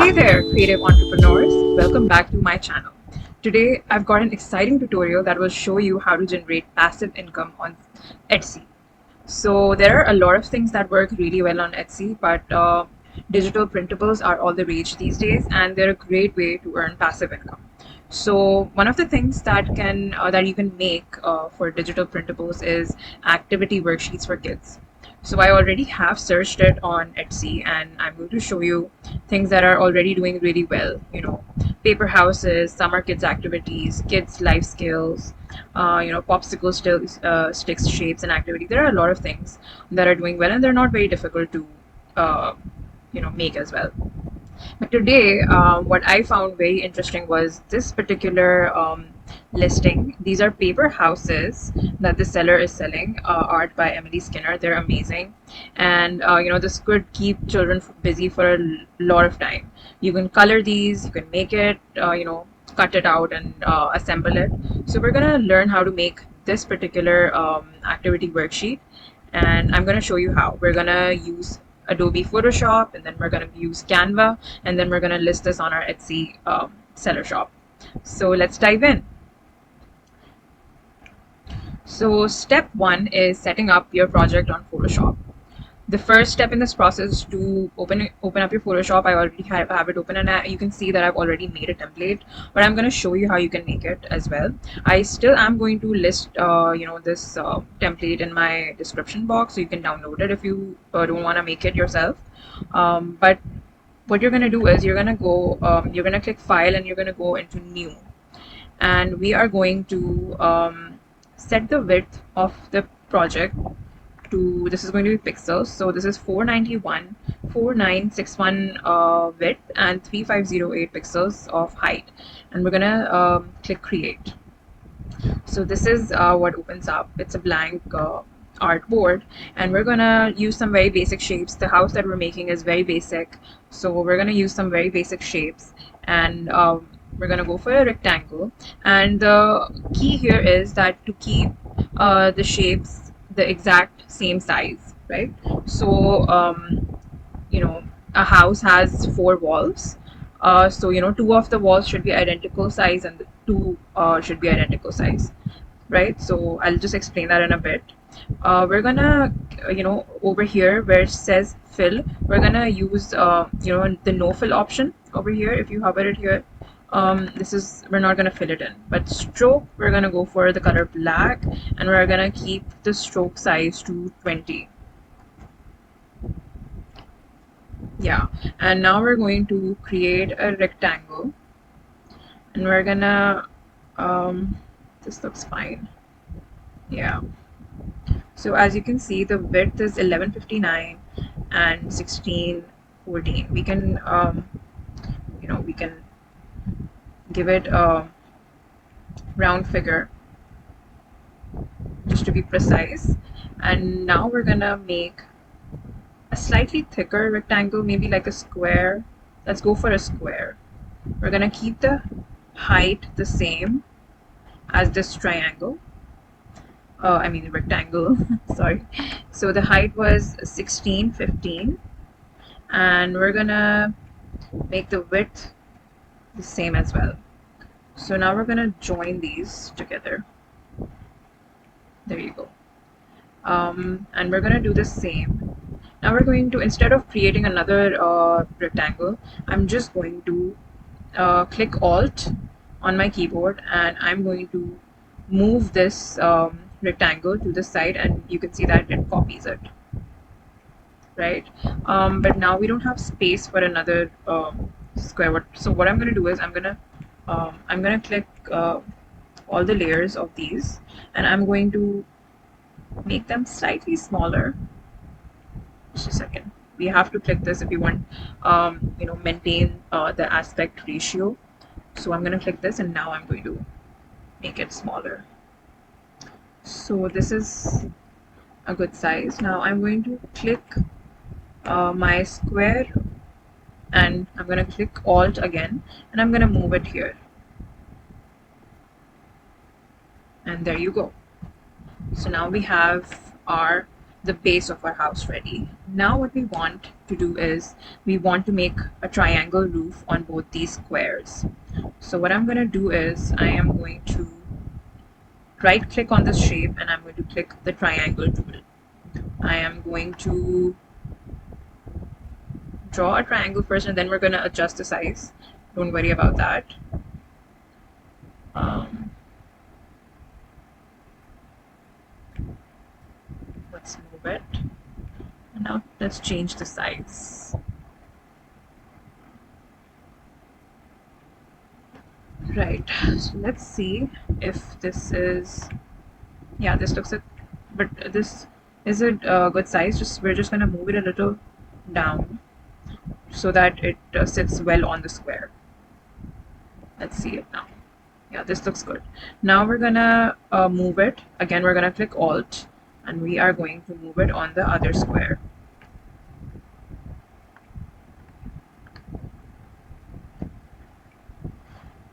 Hey there, creative entrepreneurs. Welcome back to my channel. Today, I've got an exciting tutorial that will show you how to generate passive income on Etsy. So there are a lot of things that work really well on Etsy, but digital printables are all the rage these days, and they're a great way to earn passive income. So one of the things that you can make for digital printables is activity worksheets for kids. So I already have searched it on Etsy, and I'm going to show you things that are already doing really well. Paper houses, summer kids activities, kids life skills, popsicle sticks, shapes, and activity. There are a lot of things that are doing well, and they're not very difficult to, uh, make as well. But today, what I found very interesting was this particular listing. These are paper houses that the seller is selling, art by Emily Skinner. They're amazing, and this could keep children busy for a lot of time. You can color these, you can make it, cut it out and assemble it. So we're gonna learn how to make this particular activity worksheet, and I'm gonna show you how. We're gonna use Adobe Photoshop, and then we're going to use Canva, and then we're going to list this on our Etsy seller shop. So let's dive in. So step one is setting up your project on Photoshop. The first step in this process is to open up your Photoshop. I already have it open, and you can see that I've already made a template, but I'm going to show you how you can make it as well. I still am going to list this template in my description box, so you can download it if you don't want to make it yourself. But what you're going to do is you're going to click file, and you're going to go into new, and we are going to set the width of the project to, this is going to be pixels, so this is 491 4961 width and 3508 pixels of height, and we're gonna click create. So this is what opens up. It's a blank artboard, and we're gonna use some very basic shapes. The house that we're making is very basic, so we're gonna use some very basic shapes, and we're gonna go for a rectangle. And the key here is that to keep the shapes the exact same size, right? So a house has 4 walls, so two of the walls should be identical size, and the two should be identical size, right? So I'll just explain that in a bit. We're gonna, over here where it says fill, we're gonna use, the no fill option over here. If you hover it here, we're not gonna fill it in. But stroke, we're gonna go for the color black, and we're gonna keep the stroke size to 20. Yeah, and now we're going to create a rectangle, and we're gonna, this looks fine. Yeah. So as you can see, the width is 1159 and 1614. We can, we can give it a round figure just to be precise. And now we're gonna make a slightly thicker rectangle, maybe like a square. Let's go for a square. We're gonna keep the height the same as this triangle. I mean rectangle, sorry. So the height was 1615, and we're gonna make the width the same as well. So now we're gonna join these together. There you go. And we're gonna do the same. Now we're going to, instead of creating another rectangle, I'm just going to click Alt on my keyboard, and I'm going to move this rectangle to the side, and you can see that it copies it, right? But now we don't have space for another square. So what I'm going to do is I'm gonna click all the layers of these, and I'm going to make them slightly smaller. Just a second. We have to click this if you want, maintain the aspect ratio. So I'm going to click this, and now I'm going to make it smaller. So this is a good size. Now I'm going to click my square, and I'm going to click Alt again, and I'm going to move it here. And there you go. So now we have our the base of our house ready. Now what we want to do is we want to make a triangle roof on both these squares. So what I'm going to do is I am going to right click on this shape and I'm going to click the triangle tool. I am going to draw a triangle first and then we're going to adjust the size. Don't worry about that. Um, let's move it. And now let's change the size. Right, so let's see if this is, yeah, this looks it, but this is a good size. We're just gonna move it a little down so that it sits well on the square. Let's see it now. Yeah, this looks good. Now we're gonna move it again. We're gonna click Alt and we are going to move it on the other square.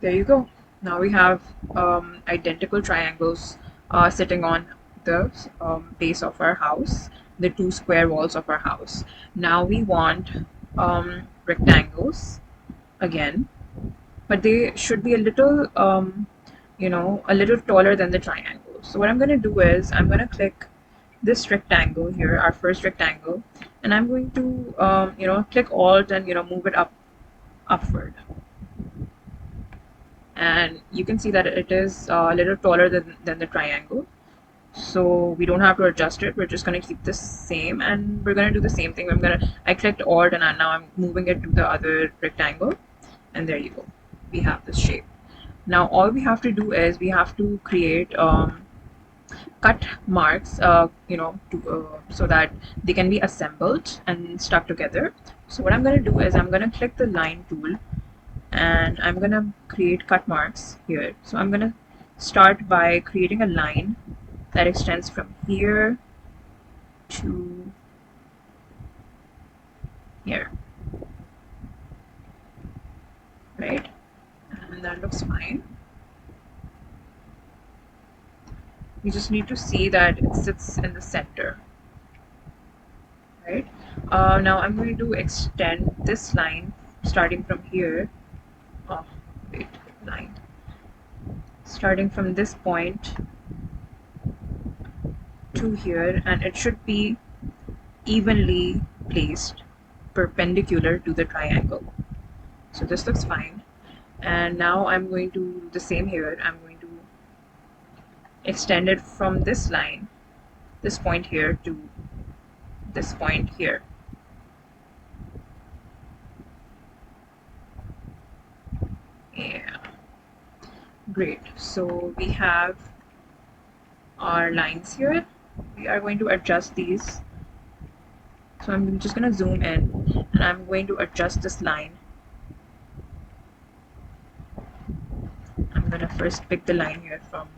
There you go. Now we have identical triangles sitting on the base of our house, the two square walls of our house. Now we want rectangles again, but they should be a little, a little taller than the triangle. So what I'm going to do is I'm going to click this rectangle here, our first rectangle, and I'm going to, click Alt and, move it upward. And you can see that it is a little taller than the triangle, so we don't have to adjust it. We're just going to keep this same and we're going to do the same thing. I clicked Alt and now I'm moving it to the other rectangle, and there you go, we have this shape. Now all we have to do is we have to create cut marks, so that they can be assembled and stuck together. So what I'm going to do is I'm going to click the line tool and I'm gonna create cut marks here. So I'm gonna start by creating a line that extends from here to here, right? And that looks fine. We just need to see that it sits in the center, right? Now I'm going to extend this line starting from here. Oh, wait, line. Starting from this point to here, and it should be evenly placed perpendicular to the triangle. So this looks fine. And now I'm going to do the same here. I'm going to extend it from this line, this point here, to this point here. Yeah, great. So we have our lines here. We are going to adjust these. So I'm just going to zoom in and I'm going to adjust this line. I'm going to first pick the line here from,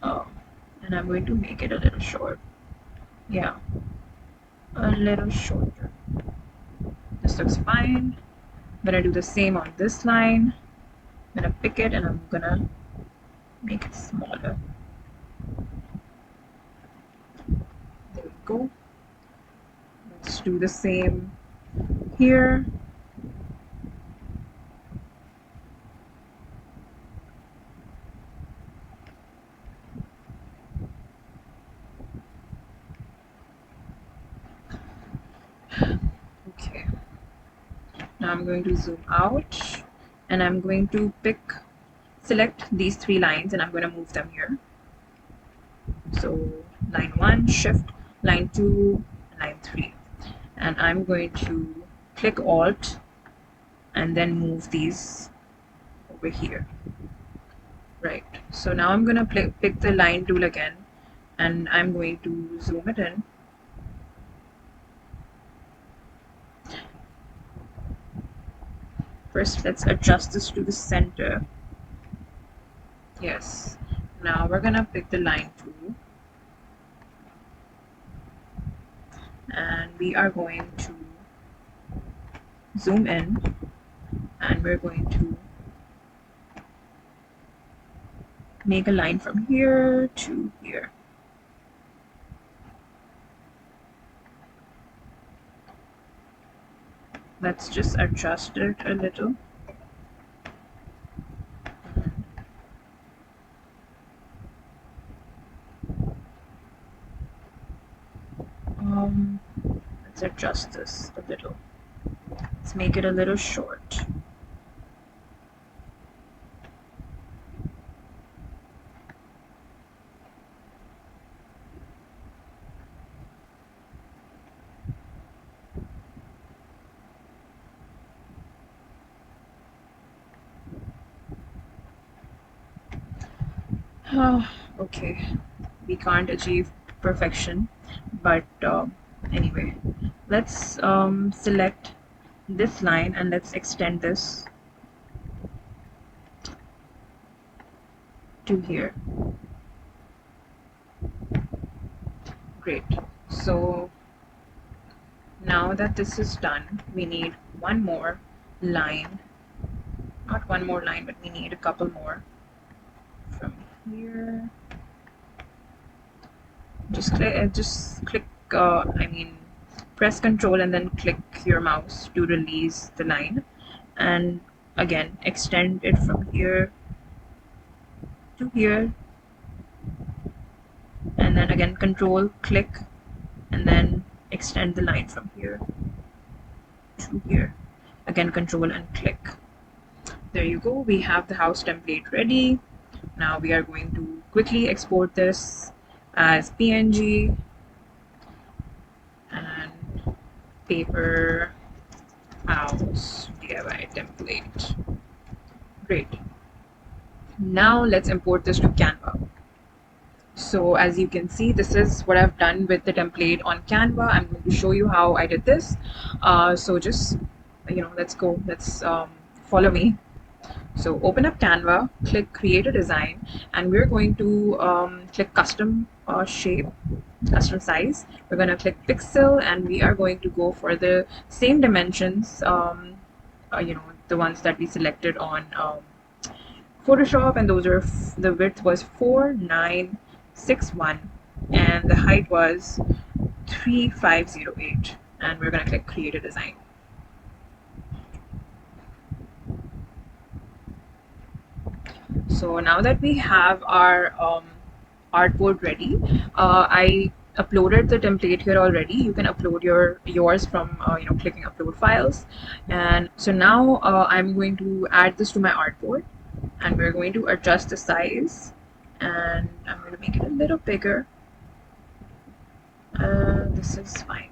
and I'm going to make it a little short. Yeah, a little shorter. This looks fine. I'm gonna do the same on this line. I'm gonna pick it and I'm gonna make it smaller. There we go. Let's do the same here. Okay. Now I'm going to zoom out and I'm going to select these three lines and I'm going to move them here. So line 1, shift, line 2, line 3. And I'm going to click Alt and then move these over here. Right. So now I'm going to pick the line tool again and I'm going to zoom it in. First, let's adjust this to the center. Yes. Now we're gonna pick the line tool and we are going to zoom in and we're going to make a line from here to here. Let's just adjust it a little. Let's adjust this a little. Let's make it a little short. Okay, we can't achieve perfection, but anyway, let's select this line and let's extend this to here. Great. So now that this is done, we need one more line. Not one more line, but we need a couple more from here. Just click. Press Control and then click your mouse to release the line, and again extend it from here to here, and then again Control, click, and then extend the line from here to here. Again Control and click. There you go. We have the house template ready. Now we are going to quickly export this as PNG and paper house DIY template. Great. Now let's import this to Canva. So as you can see, this is what I've done with the template on Canva. I'm going to show you how I did this. So just, let's go. Let's follow me. So open up Canva, click create a design, and we're going to click custom shape, custom size. We're going to click pixel, and we are going to go for the same dimensions, the ones that we selected on Photoshop, and those are the width was 4961 and the height was 3508, and we're going to click create a design. So now that we have our artboard ready, I uploaded the template here already. You can upload yours from clicking upload files. And so now I'm going to add this to my artboard, and we're going to adjust the size, and I'm going to make it a little bigger. This is fine.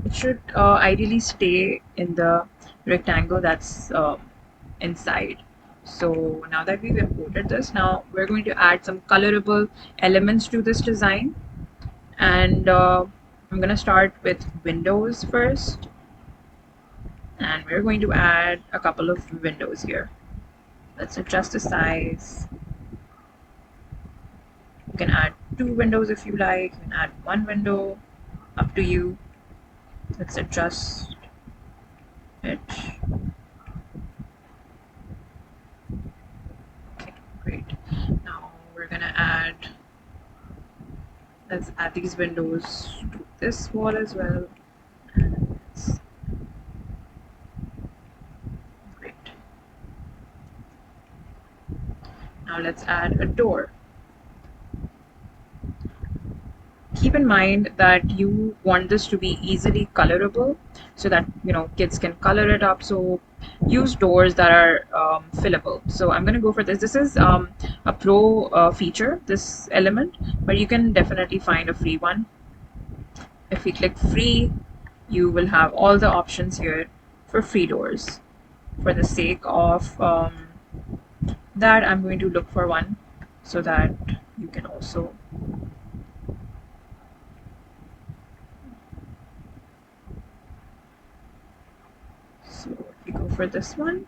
It should ideally stay in the rectangle that's inside. So now that we've imported this, now we're going to add some colorable elements to this design, and I'm going to start with windows first, and we're going to add a couple of windows here. Let's adjust the size. You can add 2 windows if you like. You can add 1 window, up to you. Let's adjust it. Okay, great. Now we're gonna let's add these windows to this wall as well. Great. Now let's add a door. Keep in mind that you want this to be easily colorable so that kids can color it up. So use doors that are fillable. So I'm going to go for this. This is a pro feature, this element, but you can definitely find a free one. If we click free, you will have all the options here for free doors. For the sake of that, I'm going to look for one so that you can also go for this one.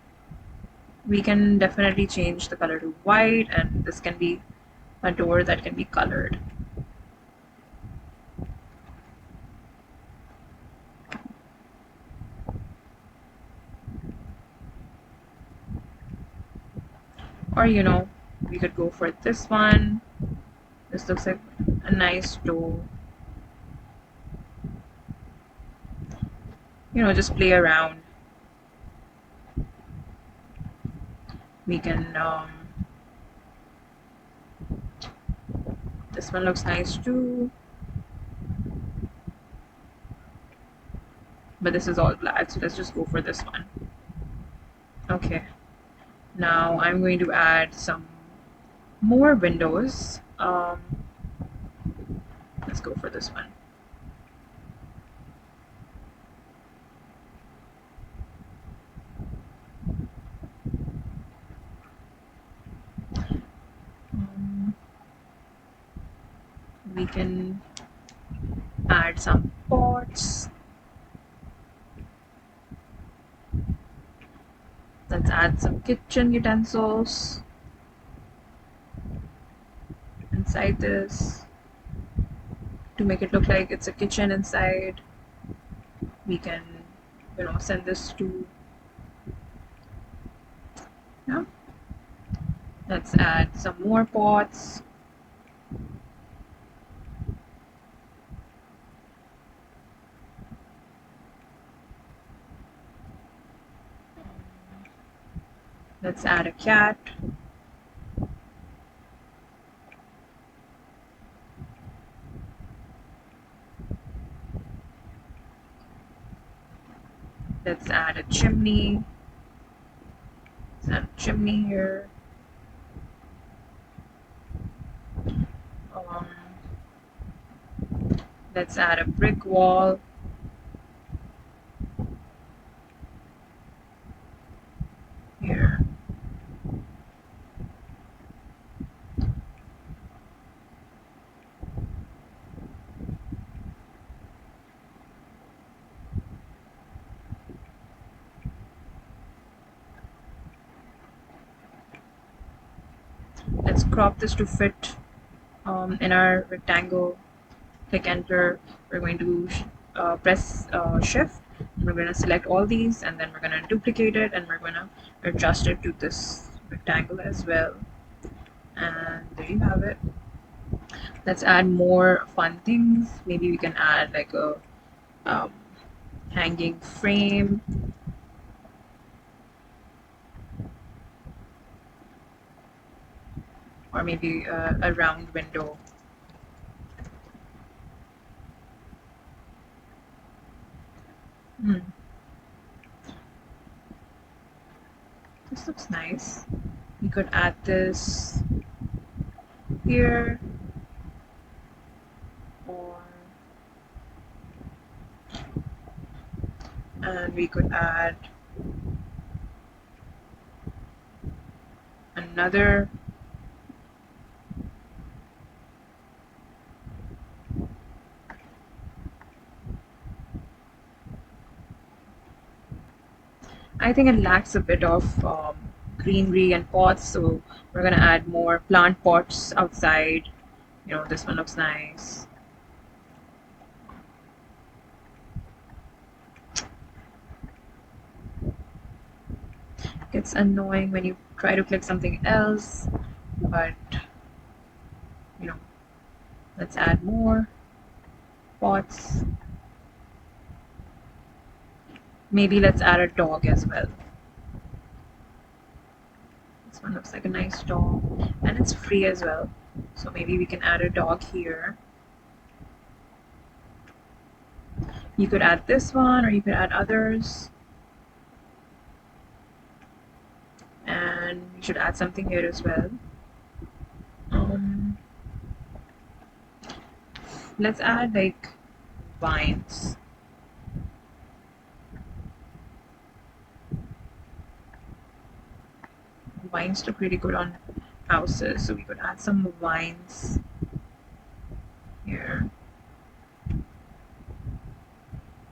We can definitely change the color to white, and this can be a door that can be colored. Or we could go for this one. This looks like a nice door. just play around. We can, this one looks nice too, but this is all black, so let's just go for this one. Okay, now I'm going to add some more windows. Let's go for this one. We can add some pots. Let's add some kitchen utensils inside this to make it look like it's a kitchen inside. We can, send this to, yeah. Let's add some more pots. Let's add a cat. Let's add a chimney. Let's add a chimney here. Um, let's add a brick wall. Here. Let's crop this to fit in our rectangle. Click enter. We're going to press shift. We're going to select all these, and then we're going to duplicate it, and we're going to adjust it to this rectangle as well. And there you have it. Let's add more fun things. Maybe we can add like a um, hanging frame, or maybe a round window. This looks nice. We could add this here, or and we could add another. I think it lacks a bit of greenery and pots, so we're gonna add more plant pots outside. This one looks nice. It's annoying when you try to click something else, but you know, let's add more pots. Maybe let's add a dog as well. This one looks like a nice dog, and it's free as well. So maybe we can add a dog here. You could add this one, or you could add others. And we should add something here as well. Let's add like vines. Vines look really good on houses, so we could add some vines here.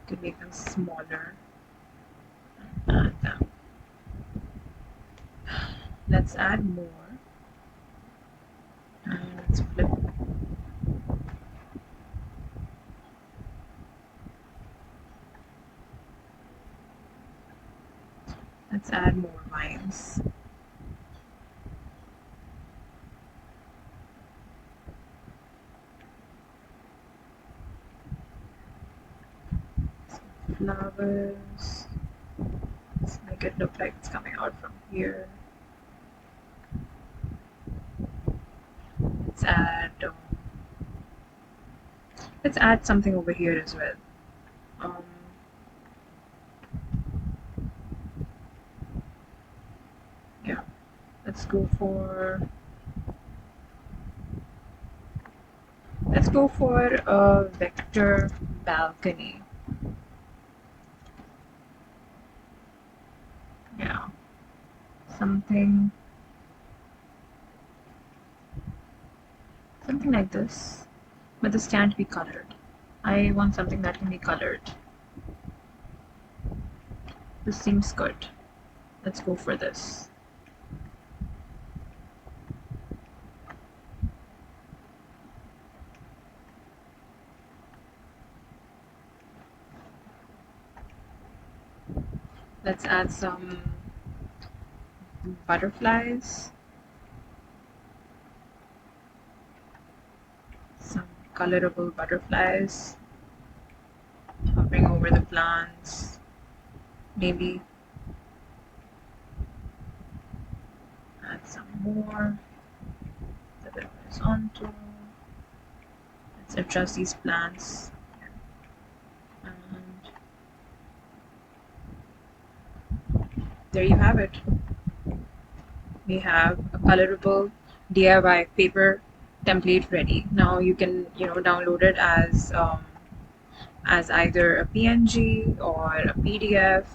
Could make them smaller and add them. Let's add more. And let's flip. Let's add more vines. flowers. Let's make it look like it's coming out from here. Let's add something over here as well. Um, yeah, let's go for a vector balcony. Yeah, something like this, but this can't be colored. I want something that can be colored. This seems good. Let's go for this. Let's add some butterflies, some colorable butterflies hovering over the plants. Maybe add some more, a bit horizontal. Let's adjust these plants. And there you have it. We have a colorable DIY paper template ready. Now you can download it as either a PNG or a PDF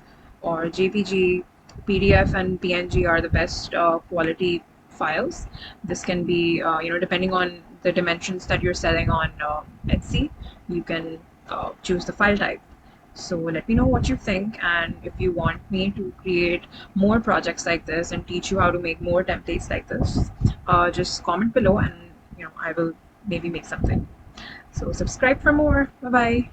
or JPG. PDF and PNG are the best quality files. This can be, depending on the dimensions that you're selling on Etsy, you can choose the file type. So let me know what you think, and if you want me to create more projects like this and teach you how to make more templates like this, just comment below and I will maybe make something. So subscribe for more. Bye bye.